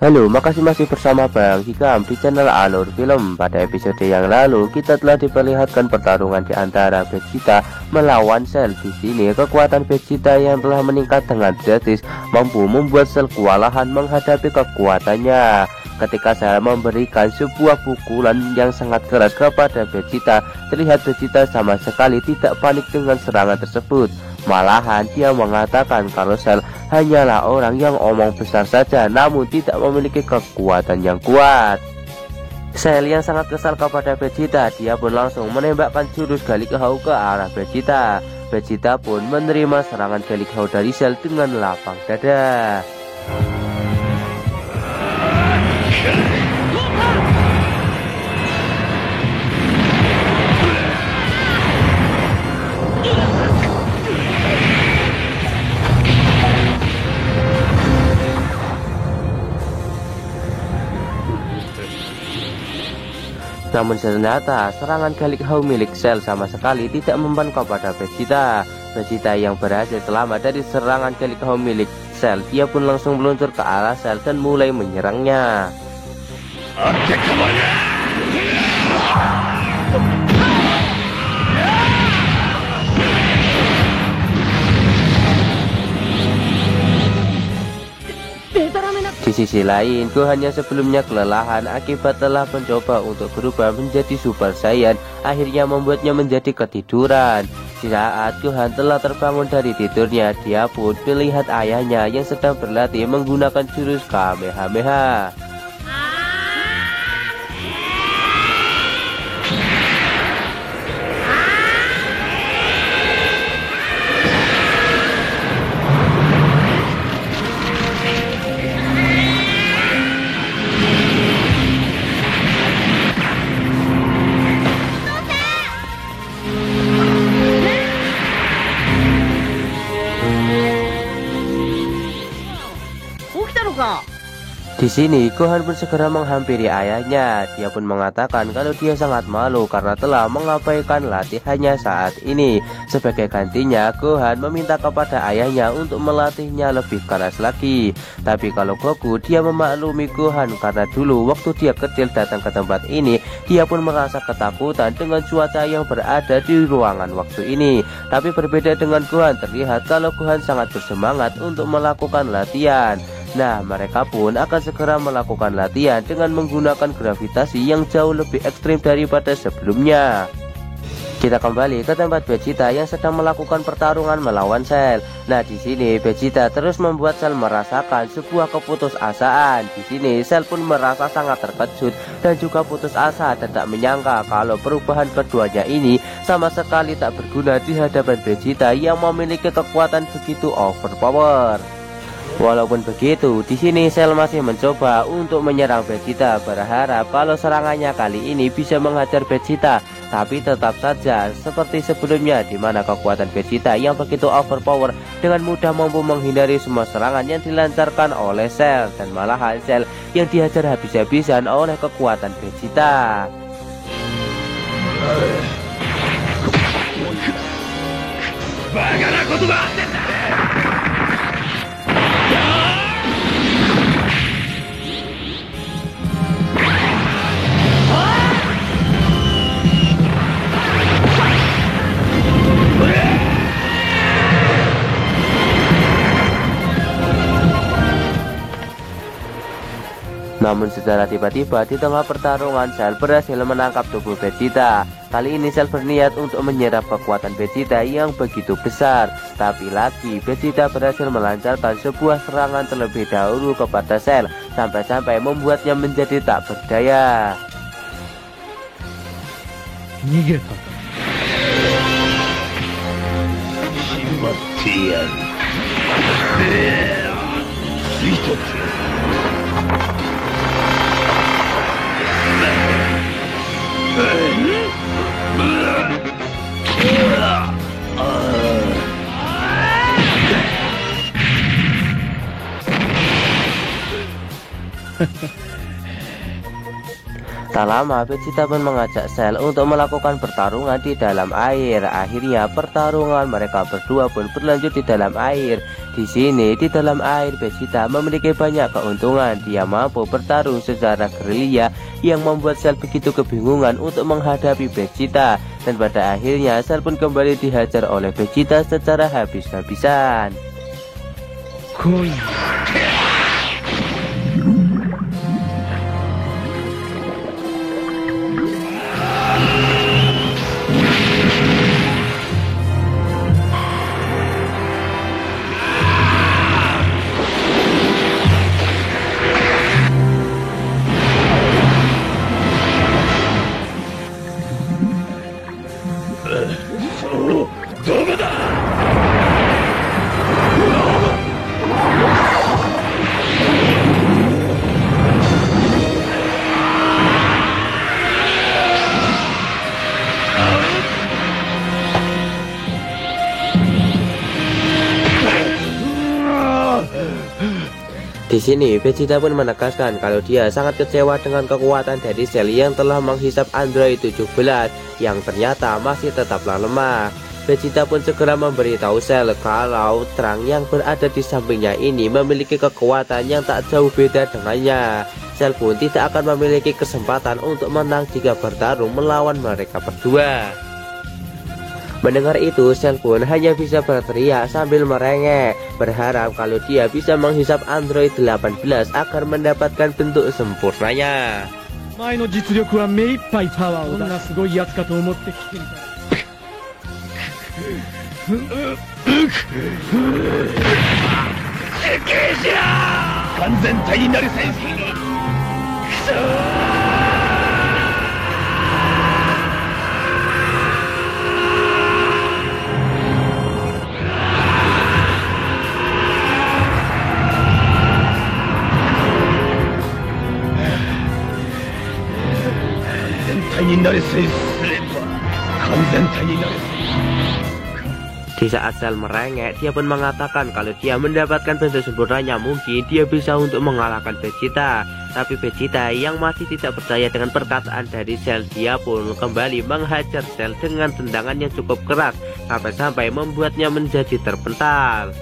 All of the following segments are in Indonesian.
Halo, makasih masih bersama Bang Hikam di channel Alur Film. Pada episode yang lalu, kita telah diperlihatkan pertarungan di antara Vegeta melawan Cell. Di sini, kekuatan Vegeta yang telah meningkat dengan drastis mampu membuat Cell kewalahan menghadapi kekuatannya. Ketika Cell memberikan sebuah pukulan yang sangat keras kepada Vegeta, terlihat Vegeta sama sekali tidak panik dengan serangan tersebut. Malahan dia mengatakan kalau Cell hanyalah orang yang omong besar saja, namun tidak memiliki kekuatan yang kuat. Cell yang sangat kesal kepada Vegeta, dia pun langsung menembakkan jurus Galikau ke arah Vegeta. Vegeta pun menerima serangan Galikau dari Cell dengan lapang dada. Namun ternyata serangan Galikau milik Cell sama sekali tidak mempan kepada Vegeta. Vegeta yang berhasil selamat dari serangan Galikau milik Cell, dia pun langsung meluncur ke arah Cell dan mulai menyerangnya. Di sisi lain, Gohan yang sebelumnya kelelahan akibat telah mencoba untuk berubah menjadi Super Saiyan, akhirnya membuatnya menjadi ketiduran. Di saat Gohan telah terbangun dari tidurnya, dia pun melihat ayahnya yang sedang berlatih menggunakan jurus Kamehameha. Di sini, Gohan pun segera menghampiri ayahnya. Dia pun mengatakan kalau dia sangat malu karena telah mengabaikan latihannya saat ini. Sebagai gantinya, Gohan meminta kepada ayahnya untuk melatihnya lebih keras lagi. Tapi kalau Goku, dia memaklumi Gohan karena dulu waktu dia kecil datang ke tempat ini, dia pun merasa ketakutan dengan cuaca yang berada di ruangan waktu ini. Tapi berbeda dengan Gohan, terlihat kalau Gohan sangat bersemangat untuk melakukan latihan. Nah, mereka pun akan segera melakukan latihan dengan menggunakan gravitasi yang jauh lebih ekstrim daripada sebelumnya. Kita kembali ke tempat Vegeta yang sedang melakukan pertarungan melawan Cell. Nah, di sini Vegeta terus membuat Cell merasakan sebuah keputusasaan. Di sini Cell pun merasa sangat terkejut dan juga putus asa dan tak menyangka kalau perubahan keduanya ini sama sekali tak berguna di hadapan Vegeta yang memiliki kekuatan begitu overpower. Walaupun begitu, di sini Cell masih mencoba untuk menyerang Vegeta, berharap kalau serangannya kali ini bisa menghajar Vegeta. Tapi tetap saja seperti sebelumnya, di mana kekuatan Vegeta yang begitu overpower dengan mudah mampu menghindari semua serangan yang dilancarkan oleh Cell, dan malahan Cell yang dihajar habis-habisan oleh kekuatan Vegeta. Namun secara tiba-tiba di tengah pertarungan, Cell berhasil menangkap tubuh Vegeta. Kali ini Cell berniat untuk menyerap kekuatan Vegeta yang begitu besar. Tapi lagi Vegeta berhasil melancarkan sebuah serangan terlebih dahulu kepada Cell, sampai-sampai membuatnya menjadi tak berdaya. Tak lama Vegeta pun mengajak Cell untuk melakukan pertarungan di dalam air. Akhirnya pertarungan mereka berdua pun berlanjut di dalam air. Di sini di dalam air Vegeta memiliki banyak keuntungan. Dia mampu bertarung secara gerilya yang membuat Cell begitu kebingungan untuk menghadapi Vegeta. Dan pada akhirnya Cell pun kembali dihajar oleh Vegeta secara habis-habisan. Di sini Vegeta pun menegaskan kalau dia sangat kecewa dengan kekuatan dari Cell yang telah menghisap Android 17 yang ternyata masih tetaplah lemah. Vegeta pun segera memberitahu Cell kalau Trunks yang berada di sampingnya ini memiliki kekuatan yang tak jauh beda dengannya. Cell pun tidak akan memiliki kesempatan untuk menang jika bertarung melawan mereka berdua. Mendengar itu, Cell pun hanya bisa berteriak sambil merengek, berharap kalau dia bisa menghisap Android 18 agar mendapatkan bentuk sempurnanya. Di saat Cell merengek, dia pun mengatakan kalau dia mendapatkan bentuk sempurnanya mungkin dia bisa untuk mengalahkan Vegeta. Tapi Vegeta yang masih tidak percaya dengan perkataan dari Cell, dia pun kembali menghajar Cell dengan tendangan yang cukup keras sampai membuatnya menjadi terpental.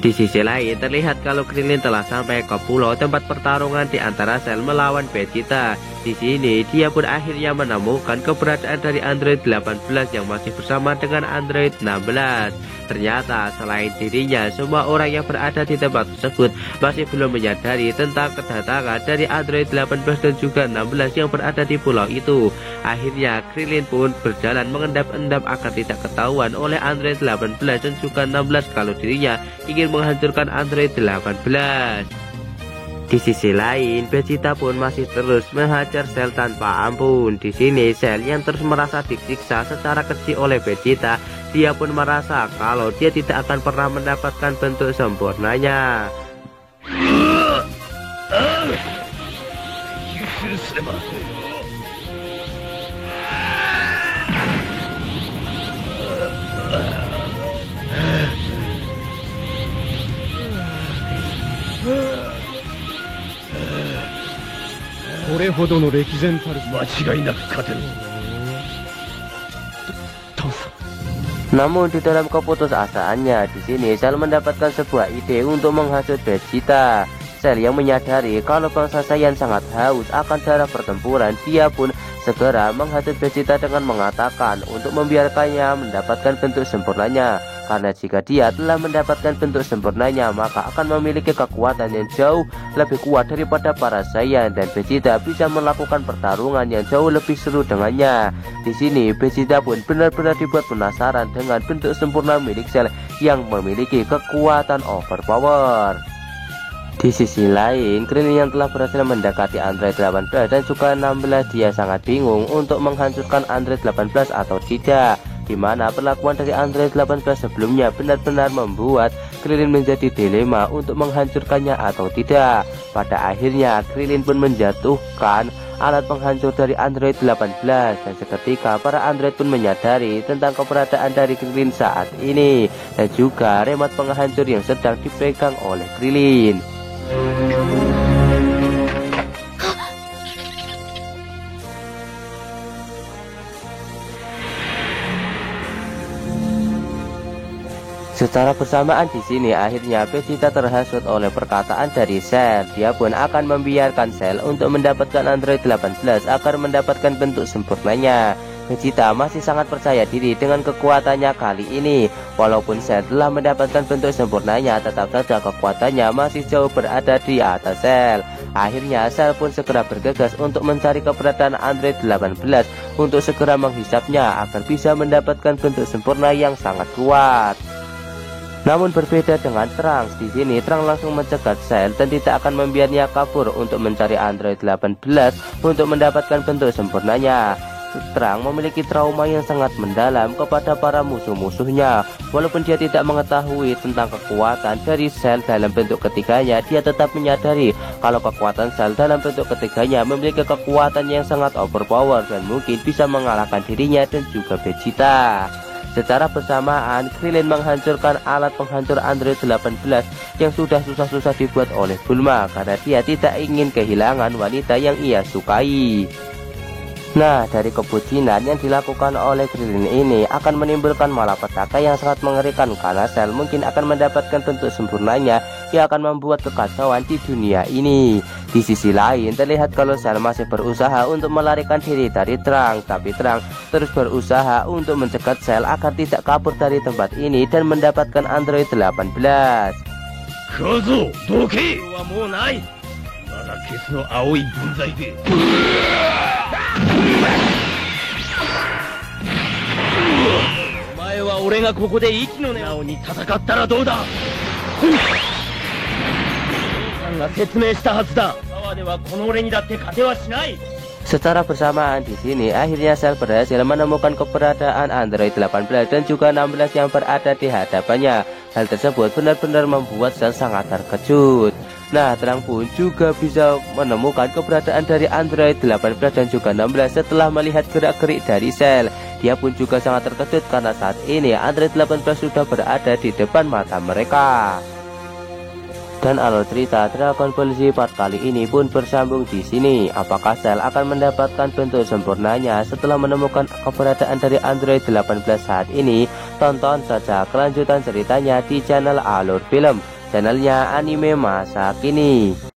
Di sisi lain terlihat kalau Krillin telah sampai ke pulau tempat pertarungan di antara Cell melawan Vegeta. Di sini dia pun akhirnya menemukan keberadaan dari Android 18 yang masih bersama dengan Android 16. Ternyata selain dirinya, semua orang yang berada di tempat tersebut masih belum menyadari tentang kedatangan dari Android 18 dan juga 16 yang berada di pulau itu. Akhirnya Krillin pun berjalan mengendap-endap agar tidak ketahuan oleh Android 18 dan juga 16 kalau dirinya ingin menghancurkan Android 18. Di sisi lain, Vegeta pun masih terus menghajar Cell tanpa ampun. Di sini Cell yang terus merasa disiksa secara keji oleh Vegeta, dia pun merasa kalau dia tidak akan pernah mendapatkan bentuk sempurnanya. Namun di dalam keputusasaannya, di sini Cell mendapatkan sebuah ide untuk menghasut Vegeta. Cell yang menyadari kalau bangsa Saiyan sangat haus akan darah pertempuran, dia pun segera menghasut Vegeta dengan mengatakan untuk membiarkannya mendapatkan bentuk sempurnanya. Karena jika dia telah mendapatkan bentuk sempurnanya, maka akan memiliki kekuatan yang jauh lebih kuat daripada para Saiyan dan Vegeta bisa melakukan pertarungan yang jauh lebih seru dengannya. Di sini Vegeta pun benar-benar dibuat penasaran dengan bentuk sempurna milik Cell yang memiliki kekuatan overpower. Di sisi lain, Krillin yang telah berhasil mendekati Android 18 dan juga 16, dia sangat bingung untuk menghancurkan Android 18 atau tidak, di mana perlakuan dari Android 18 sebelumnya benar-benar membuat Krillin menjadi dilema untuk menghancurkannya atau tidak. Pada akhirnya Krillin pun menjatuhkan alat penghancur dari Android 18 dan seketika para Android pun menyadari tentang keberadaan dari Krillin saat ini dan juga remote penghancur yang sedang dipegang oleh Krillin. Secara bersamaan di sini akhirnya Vegeta terhasut oleh perkataan dari Cell. Dia pun akan membiarkan Cell untuk mendapatkan Android 18 agar mendapatkan bentuk sempurnanya. Vegeta masih sangat percaya diri dengan kekuatannya kali ini. Walaupun Cell telah mendapatkan bentuk sempurnanya, tetap saja kekuatannya masih jauh berada di atas Cell. Akhirnya Cell pun segera bergegas untuk mencari keberadaan Android 18 untuk segera menghisapnya agar bisa mendapatkan bentuk sempurna yang sangat kuat. Namun berbeda dengan Trunks, di sini Trunks langsung mencegat Cell dan tidak akan membiarnya kabur untuk mencari Android 18 untuk mendapatkan bentuk sempurnanya. Trunks memiliki trauma yang sangat mendalam kepada para musuh-musuhnya. Walaupun dia tidak mengetahui tentang kekuatan dari Cell dalam bentuk ketiganya, dia tetap menyadari kalau kekuatan Cell dalam bentuk ketiganya memiliki kekuatan yang sangat overpower dan mungkin bisa mengalahkan dirinya dan juga Vegeta. Secara bersamaan, Krillin menghancurkan alat penghancur Android 18 yang sudah susah-susah dibuat oleh Bulma karena dia tidak ingin kehilangan wanita yang ia sukai. Nah, dari kebucinan yang dilakukan oleh Krillin ini akan menimbulkan malapetaka yang sangat mengerikan karena Cell mungkin akan mendapatkan bentuk sempurnanya yang akan membuat kekacauan di dunia ini. Di sisi lain, terlihat kalau Cell masih berusaha untuk melarikan diri dari Trunks, tapi Trunks terus berusaha untuk mencegat Cell agar tidak kabur dari tempat ini dan mendapatkan Android 18. Kazo, doke wa mou nai. Mada kesu no aoi bunzai de. お前は俺がここで息の根をに戦ったらどうだ。父さんが説明したはずだ。川ではこの俺にだって勝てはしない。 Secara bersamaan di sini akhirnya Cell berhasil menemukan keberadaan Android 18 dan juga 16 yang berada di hadapannya. Hal tersebut benar-benar membuat Cell sangat terkejut. Nah, Trunks pun juga bisa menemukan keberadaan dari Android 18 dan juga 16 setelah melihat gerak-gerik dari Cell. Dia pun juga sangat terkejut karena saat ini Android 18 sudah berada di depan mata mereka. Dan alur cerita Dragon Ball Z part kali ini pun bersambung di sini. Apakah Cell akan mendapatkan bentuk sempurnanya setelah menemukan keberadaan dari Android 18 saat ini? Tonton saja kelanjutan ceritanya di channel Alur Film, channelnya anime masa kini.